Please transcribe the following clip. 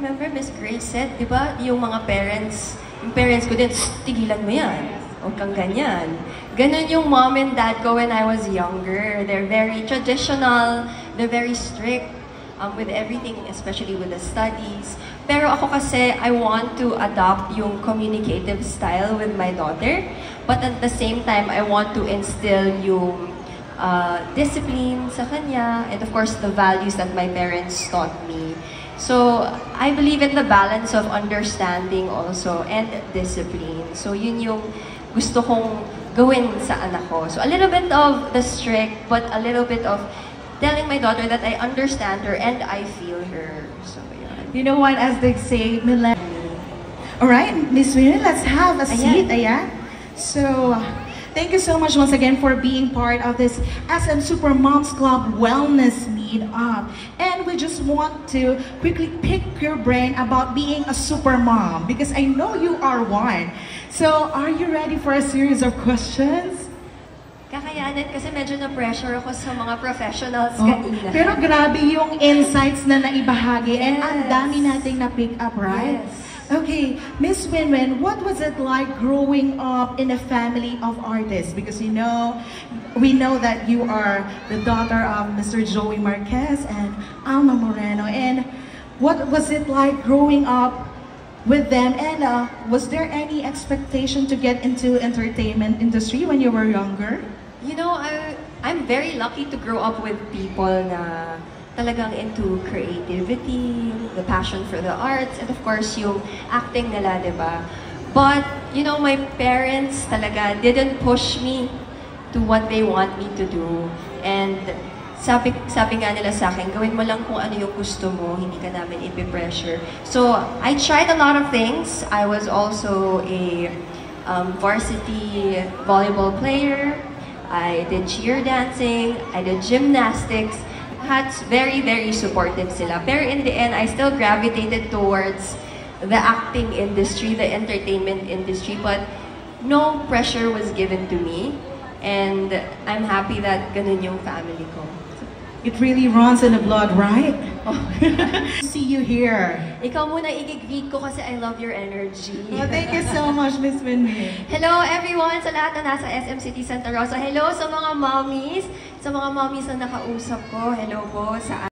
remember Miss Grace said, di ba, yung mga yung parents ko din, tigilan mo yan. Huwag kang ganyan. Ganun yung mom and dad ko when I was younger. They're very traditional, they're very strict with everything, especially with the studies. Pero ako kasi, I want to adopt yung communicative style with my daughter. But at the same time, I want to instill yung discipline sa kanya, and of course, the values that my parents taught me. So, I believe in the balance of understanding also and discipline. So, yun yung gusto kong gawin sa anak ko. So, a little bit of the strict, but a little bit of telling my daughter that I understand her and I feel her. So, yun. You know what, as they say, millennial. Alright, Miss Winnie, let's have a seat. Ayan. So, thank you so much once again for being part of this SM Super Moms Club Wellness Meet-Up. And we just want to quickly pick your brain about being a super mom, because I know you are one. So, are you ready for a series of questions? Kakayanin kasi medyo na-pressure ako sa mga professionals kanina. Pero grabe yung insights na naibahagi, and ang dami nating na-pick up, right? Yes. Okay, Miss Winwin, what was it like growing up in a family of artists? Because we know that you are the daughter of Mr. Joey Marquez and Alma Moreno. And what was it like growing up with them? And was there any expectation to get into entertainment industry when you were younger? You know, I'm very lucky to grow up with people na talagang into creativity, the passion for the arts, and of course, yung acting nila, di ba? But, you know, my parents talaga didn't push me to what they want me to do. And sabi nga nila sa akin, gawin mo lang kung ano yung gusto mo, hindi ka namin ipipressure. So, I tried a lot of things. I was also a varsity volleyball player. I did cheer dancing. I did gymnastics. Very, very supportive sila. Pero in the end, I still gravitated towards the acting industry, the entertainment industry, but no pressure was given to me. And I'm happy that ganun yung family ko. It really runs in the blood, right? Oh. See you here. Ikaw muna i-greet ko kasi I love your energy. Oh, thank you so much, Miss Winnie. Hello everyone sa lahat na nasa SM City Santa Rosa. Hello sa mga mommies na nakausap ko. Hello po sa